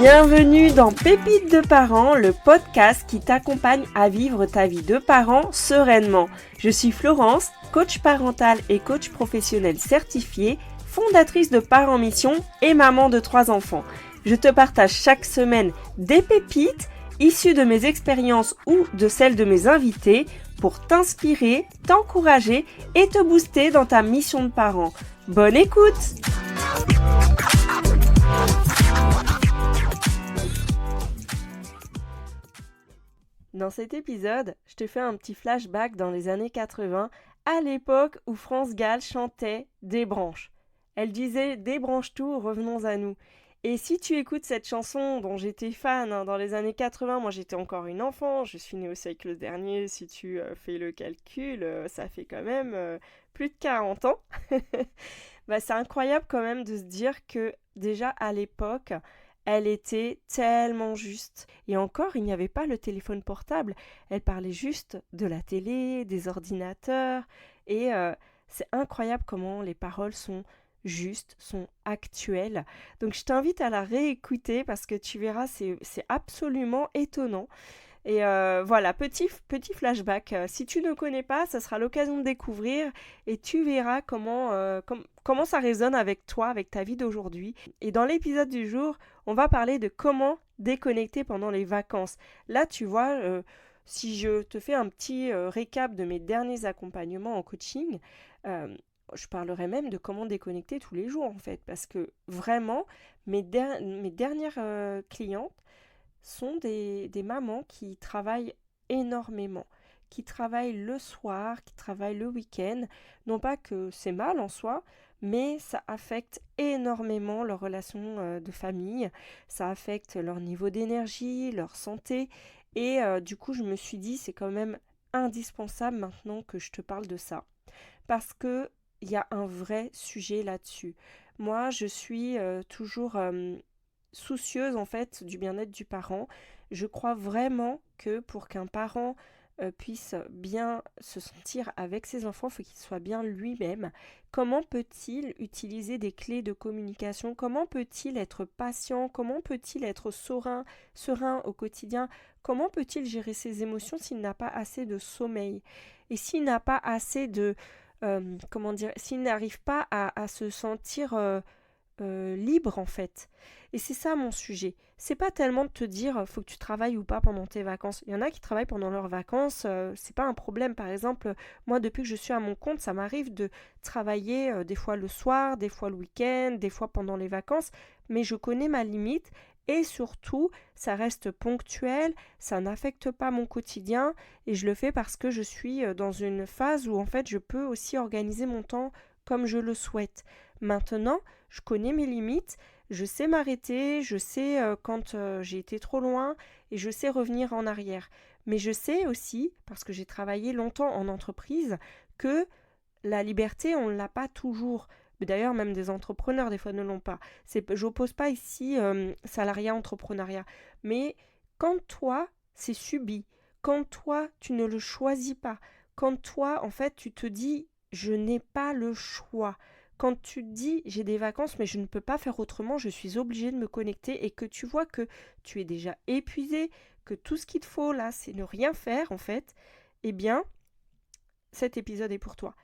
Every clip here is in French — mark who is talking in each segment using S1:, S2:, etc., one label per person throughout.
S1: Bienvenue dans Pépites de parents, le podcast qui t'accompagne à vivre ta vie de parent sereinement. Je suis Florence, coach parental et coach professionnel certifié, fondatrice de Parents Mission et maman de 3 enfants. Je te partage chaque semaine des pépites issues de mes expériences ou de celles de mes invités pour t'inspirer, t'encourager et te booster dans ta mission de parent. Bonne écoute! Dans cet épisode, je te fais un petit flashback dans les années 80, à l'époque où France Gall chantait « Débranche ». Elle disait « Débranche tout, revenons à nous ». Et si tu écoutes cette chanson dont j'étais fan dans les années 80, moi j'étais encore une enfant, je suis née au siècle dernier, si tu fais le calcul, ça fait quand même plus de 40 ans. C'est incroyable quand même de se dire que déjà à l'époque, elle était tellement juste. Et encore, il n'y avait pas le téléphone portable. Elle parlait juste de la télé, des ordinateurs. Et c'est incroyable comment les paroles sont justes, sont actuelles. Donc je t'invite à la réécouter parce que tu verras, c'est absolument étonnant. Et voilà, petit flashback. Si tu ne connais pas, ça sera l'occasion de découvrir et tu verras comment ça résonne avec toi, avec ta vie d'aujourd'hui. Et dans l'épisode du jour, on va parler de comment déconnecter pendant les vacances. Là, tu vois, si je te fais un petit récap de mes derniers accompagnements en coaching, je parlerai même de comment déconnecter tous les jours en fait. Parce que vraiment, mes dernières clientes, sont des mamans qui travaillent énormément, qui travaillent le soir, qui travaillent le week-end. Non pas que c'est mal en soi, mais ça affecte énormément leur relation de famille, ça affecte leur niveau d'énergie, leur santé. Et du coup, je me suis dit, c'est quand même indispensable maintenant que je te parle de ça. Parce qu'il y a un vrai sujet là-dessus. Moi, je suis toujours soucieuse en fait du bien-être du parent. Je crois vraiment que pour qu'un parent puisse bien se sentir avec ses enfants, il faut qu'il soit bien lui-même. Comment peut-il utiliser des clés de communication? Comment peut-il être patient? Comment peut-il être serein au quotidien? Comment peut-il gérer ses émotions s'il n'a pas assez de sommeil? Et s'il n'a pas assez de... s'il n'arrive pas à se sentir... libre en fait. Et c'est ça mon sujet. C'est pas tellement de te dire faut que tu travailles ou pas pendant tes vacances. Il y en a qui travaillent pendant leurs vacances, c'est pas un problème. Par exemple, moi depuis que je suis à mon compte, ça m'arrive de travailler des fois le soir, des fois le week-end, des fois pendant les vacances, mais je connais ma limite et surtout, ça reste ponctuel, ça n'affecte pas mon quotidien et je le fais parce que je suis dans une phase où en fait je peux aussi organiser mon temps comme je le souhaite. Maintenant, je connais mes limites, je sais m'arrêter, je sais quand j'ai été trop loin et je sais revenir en arrière. Mais je sais aussi, parce que j'ai travaillé longtemps en entreprise, que la liberté, on ne l'a pas toujours. Mais d'ailleurs, même des entrepreneurs, des fois, ne l'ont pas. Je n'oppose pas ici salariat-entrepreneuriat. Mais quand toi, c'est subi, quand toi, tu ne le choisis pas, quand toi, en fait, tu te dis, je n'ai pas le choix, quand tu te dis j'ai des vacances mais je ne peux pas faire autrement, je suis obligée de me connecter et que tu vois que tu es déjà épuisé, que tout ce qu'il te faut là c'est ne rien faire en fait, eh bien cet épisode est pour toi.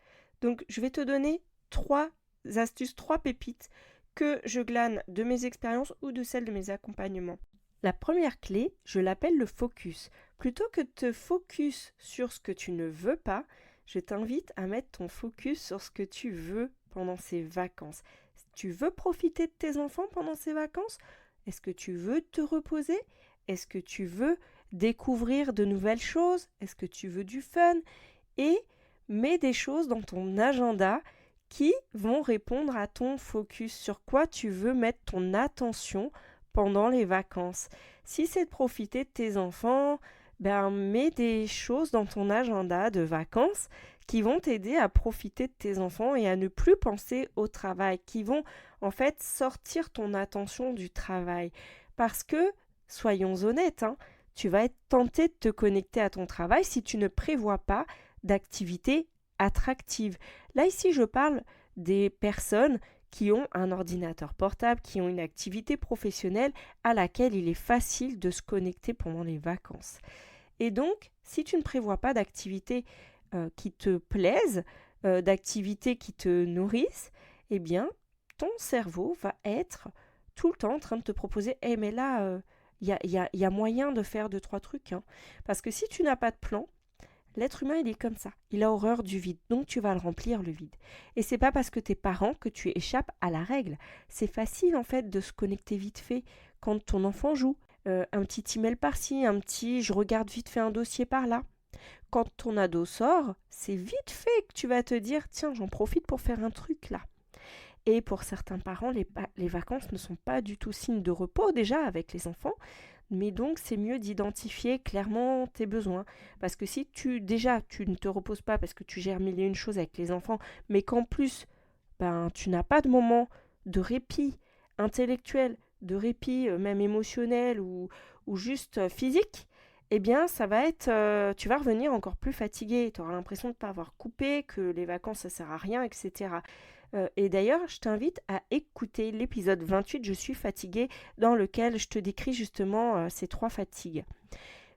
S1: Donc je vais te donner 3 astuces, 3 pépites que je glane de mes expériences ou de celles de mes accompagnements. La première clé, je l'appelle le focus. Plutôt que de te focus sur ce que tu ne veux pas, je t'invite à mettre ton focus sur ce que tu veux pendant ces vacances. Tu veux profiter de tes enfants pendant ces vacances? Est-ce que tu veux te reposer? Est-ce que tu veux découvrir de nouvelles choses? Est-ce que tu veux du fun? Et mets des choses dans ton agenda qui vont répondre à ton focus, sur quoi tu veux mettre ton attention pendant les vacances. Si c'est de profiter de tes enfants, mets des choses dans ton agenda de vacances qui vont t'aider à profiter de tes enfants et à ne plus penser au travail, qui vont en fait sortir ton attention du travail. Parce que, soyons honnêtes, tu vas être tenté de te connecter à ton travail si tu ne prévois pas d'activités attractives. Là ici je parle des personnes qui ont un ordinateur portable, qui ont une activité professionnelle à laquelle il est facile de se connecter pendant les vacances. Et donc, si tu ne prévois pas d'activités qui te plaisent, d'activités qui te nourrissent, eh bien, ton cerveau va être tout le temps en train de te proposer « mais là, y a moyen de faire 2-3 trucs. Hein. » Parce que si tu n'as pas de plan, l'être humain, il est comme ça. Il a horreur du vide, donc tu vas le remplir, le vide. Et c'est pas parce que t'es parent que tu échappes à la règle. C'est facile, en fait, de se connecter vite fait quand ton enfant joue. Un petit email par-ci, un petit « je regarde vite fait un dossier par-là ». Quand ton ado sort, c'est vite fait que tu vas te dire « tiens, j'en profite pour faire un truc là ». Et pour certains parents, les vacances ne sont pas du tout signe de repos déjà avec les enfants, mais donc c'est mieux d'identifier clairement tes besoins. Parce que si tu ne te reposes pas parce que tu gères mille et une choses avec les enfants, mais qu'en plus, tu n'as pas de moment de répit intellectuel, de répit même émotionnel ou juste physique, eh bien ça va être, tu vas revenir encore plus fatigué, tu auras l'impression de ne pas avoir coupé, que les vacances ça sert à rien, etc. Et d'ailleurs, je t'invite à écouter l'épisode 28, Je suis fatiguée, dans lequel je te décris justement ces 3 fatigues.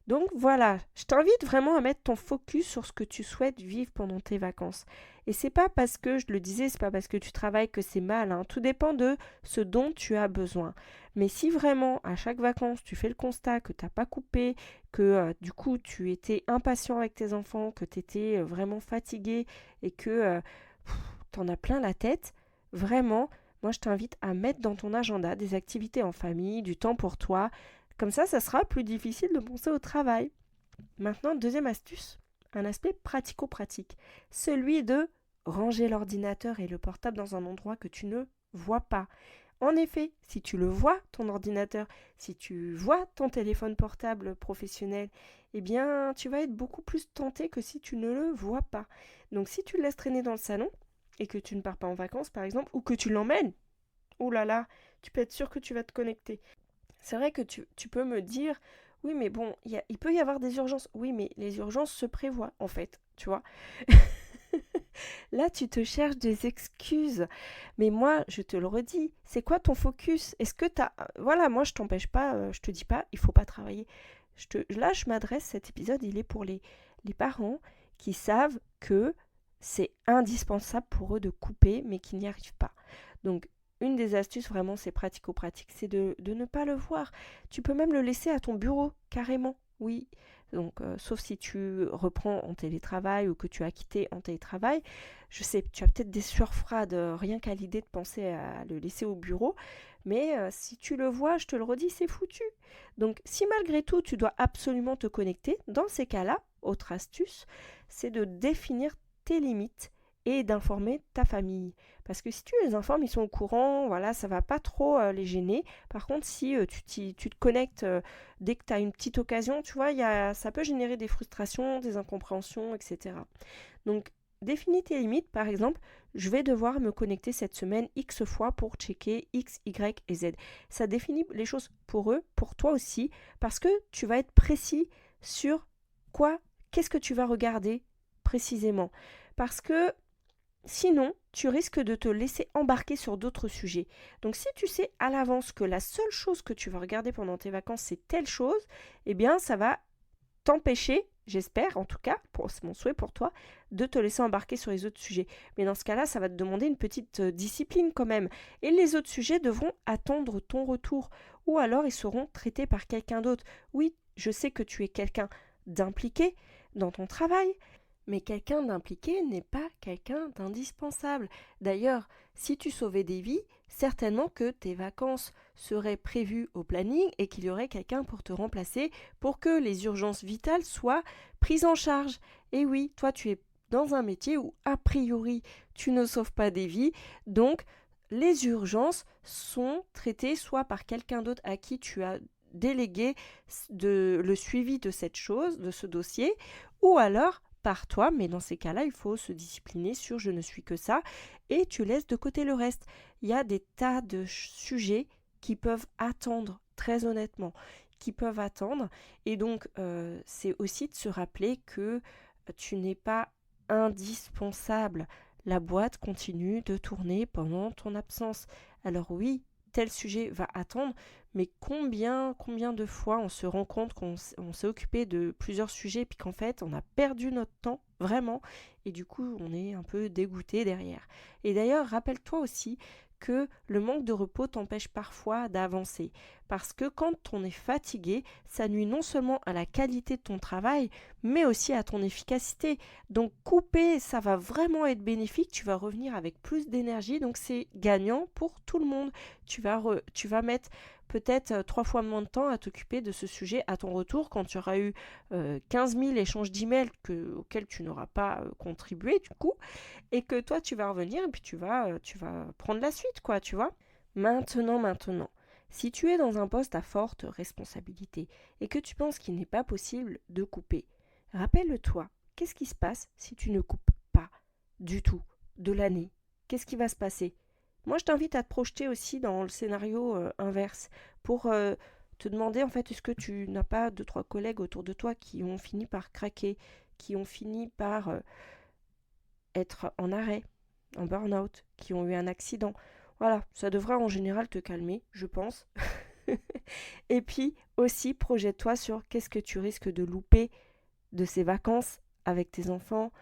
S1: Donc voilà, je t'invite vraiment à mettre ton focus sur ce que tu souhaites vivre pendant tes vacances. Et c'est pas parce que, je le disais, c'est pas parce que tu travailles que c'est mal, hein. Tout dépend de ce dont tu as besoin. Mais si vraiment, à chaque vacances, tu fais le constat que t'as pas coupé, que du coup, tu étais impatient avec tes enfants, que tu étais vraiment fatigué et que t'en as plein la tête, vraiment, moi je t'invite à mettre dans ton agenda des activités en famille, du temps pour toi. Comme ça sera plus difficile de penser au travail. Maintenant, deuxième astuce, un aspect pratico-pratique, celui de ranger l'ordinateur et le portable dans un endroit que tu ne vois pas. En effet, si tu le vois, ton ordinateur, si tu vois ton téléphone portable professionnel, eh bien, tu vas être beaucoup plus tenté que si tu ne le vois pas. Donc, si tu le laisses traîner dans le salon et que tu ne pars pas en vacances, par exemple, ou que tu l'emmènes, oh là là, tu peux être sûr que tu vas te connecter. C'est vrai que tu peux me dire, oui, mais bon, il peut y avoir des urgences. Oui, mais les urgences se prévoient, en fait, tu vois. Là, tu te cherches des excuses. Mais moi, je te le redis, c'est quoi ton focus? Est-ce que t'as... Voilà, moi, je t'empêche pas, je te dis pas, il faut pas travailler. Là, je m'adresse, cet épisode, il est pour les parents qui savent que c'est indispensable pour eux de couper, mais qui n'y arrivent pas. Donc, une des astuces, vraiment, c'est pratico-pratique, c'est de ne pas le voir. Tu peux même le laisser à ton bureau, carrément, oui. Donc, sauf si tu reprends en télétravail ou que tu as quitté en télétravail. Je sais, tu as peut-être des sueurs froides rien qu'à l'idée de penser à le laisser au bureau. Mais si tu le vois, je te le redis, c'est foutu. Donc, si malgré tout, tu dois absolument te connecter, dans ces cas-là, autre astuce, c'est de définir tes limites et d'informer ta famille. Parce que si tu les informes, ils sont au courant, voilà, ça va pas trop les gêner. Par contre, si tu te connectes dès que tu as une petite occasion, tu vois, ça peut générer des frustrations, des incompréhensions, etc. Donc, définis tes limites. Par exemple, je vais devoir me connecter cette semaine X fois pour checker X, Y et Z. Ça définit les choses pour eux, pour toi aussi, parce que tu vas être précis sur qu'est-ce que tu vas regarder précisément. Parce que sinon, tu risques de te laisser embarquer sur d'autres sujets. Donc si tu sais à l'avance que la seule chose que tu vas regarder pendant tes vacances, c'est telle chose, eh bien ça va t'empêcher, j'espère en tout cas, c'est mon souhait pour toi, de te laisser embarquer sur les autres sujets. Mais dans ce cas-là, ça va te demander une petite discipline quand même. Et les autres sujets devront attendre ton retour. Ou alors ils seront traités par quelqu'un d'autre. Oui, je sais que tu es quelqu'un d'impliqué dans ton travail, mais quelqu'un d'impliqué n'est pas quelqu'un d'indispensable. D'ailleurs, si tu sauvais des vies, certainement que tes vacances seraient prévues au planning et qu'il y aurait quelqu'un pour te remplacer pour que les urgences vitales soient prises en charge. Et oui, toi tu es dans un métier où a priori tu ne sauves pas des vies, donc les urgences sont traitées soit par quelqu'un d'autre à qui tu as délégué le suivi de cette chose, de ce dossier, ou alors par toi, mais dans ces cas-là, il faut se discipliner sur je ne suis que ça et tu laisses de côté le reste. Il y a des tas de sujets qui peuvent attendre, très honnêtement, qui peuvent attendre. Et donc, c'est aussi de se rappeler que tu n'es pas indispensable. la boîte continue de tourner pendant ton absence. Alors oui, tel sujet va attendre, mais combien de fois on se rend compte qu'on s'est occupé de plusieurs sujets puis qu'en fait on a perdu notre temps, vraiment, et du coup on est un peu dégoûté derrière. Et d'ailleurs, rappelle-toi aussi que le manque de repos t'empêche parfois d'avancer. Parce que quand on est fatigué, ça nuit non seulement à la qualité de ton travail, mais aussi à ton efficacité. Donc couper, ça va vraiment être bénéfique, tu vas revenir avec plus d'énergie, donc c'est gagnant pour tout le monde. Tu vas mettre peut-être 3 fois moins de temps à t'occuper de ce sujet à ton retour quand tu auras eu 15 000 échanges d'emails auxquels tu n'auras pas contribué du coup, et que toi tu vas revenir et puis tu vas prendre la suite, quoi, tu vois. Maintenant, si tu es dans un poste à forte responsabilité et que tu penses qu'il n'est pas possible de couper, rappelle-toi, qu'est-ce qui se passe si tu ne coupes pas du tout de l'année? Qu'est-ce qui va se passer? Moi, je t'invite à te projeter aussi dans le scénario inverse pour te demander, en fait, est-ce que tu n'as pas 2-3 collègues autour de toi qui ont fini par craquer, qui ont fini par être en arrêt, en burn-out, qui ont eu un accident. Voilà, ça devrait en général te calmer, je pense. Et puis aussi, projette-toi sur qu'est-ce que tu risques de louper de ces vacances avec tes enfants,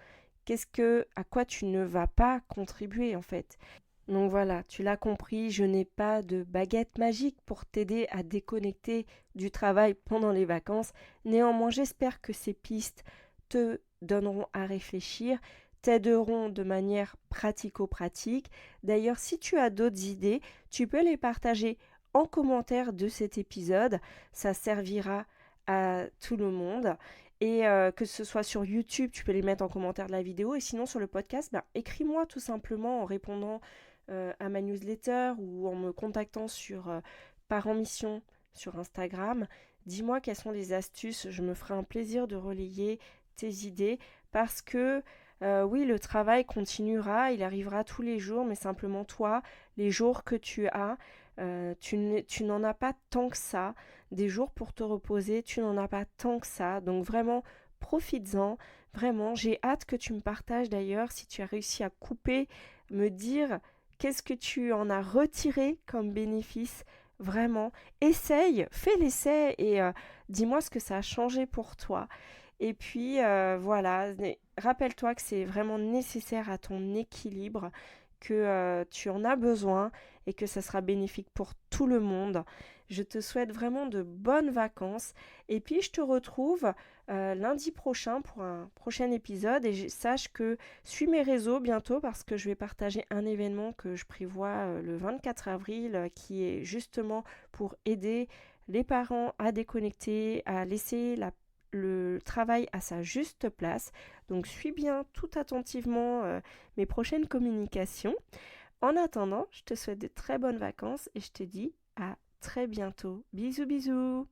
S1: à quoi tu ne vas pas contribuer en fait. Donc voilà, tu l'as compris, je n'ai pas de baguette magique pour t'aider à déconnecter du travail pendant les vacances. Néanmoins, j'espère que ces pistes te donneront à réfléchir, t'aideront de manière pratico-pratique. D'ailleurs, si tu as d'autres idées, tu peux les partager en commentaire de cet épisode. Ça servira à tout le monde. Et que ce soit sur YouTube, tu peux les mettre en commentaire de la vidéo. Et sinon, sur le podcast, écris-moi tout simplement en répondant à ma newsletter ou en me contactant sur Parents Mission sur Instagram. Dis-moi quelles sont les astuces. Je me ferai un plaisir de relayer tes idées parce que oui, le travail continuera, il arrivera tous les jours, mais simplement toi, les jours que tu as, tu n'en as pas tant que ça. Des jours pour te reposer, tu n'en as pas tant que ça. Donc vraiment, profites-en. Vraiment, j'ai hâte que tu me partages d'ailleurs si tu as réussi à couper, me dire qu'est-ce que tu en as retiré comme bénéfice. Vraiment, essaye, fais l'essai et dis-moi ce que ça a changé pour toi. Et puis voilà, rappelle-toi que c'est vraiment nécessaire à ton équilibre, que tu en as besoin et que ça sera bénéfique pour tout le monde. Je te souhaite vraiment de bonnes vacances et puis je te retrouve lundi prochain pour un prochain épisode et sache que suis mes réseaux bientôt parce que je vais partager un événement que je prévois le 24 avril qui est justement pour aider les parents à déconnecter, à laisser le travail à sa juste place. Donc suis bien tout attentivement mes prochaines communications. En attendant, je te souhaite de très bonnes vacances et je te dis à très bientôt. Bisous bisous.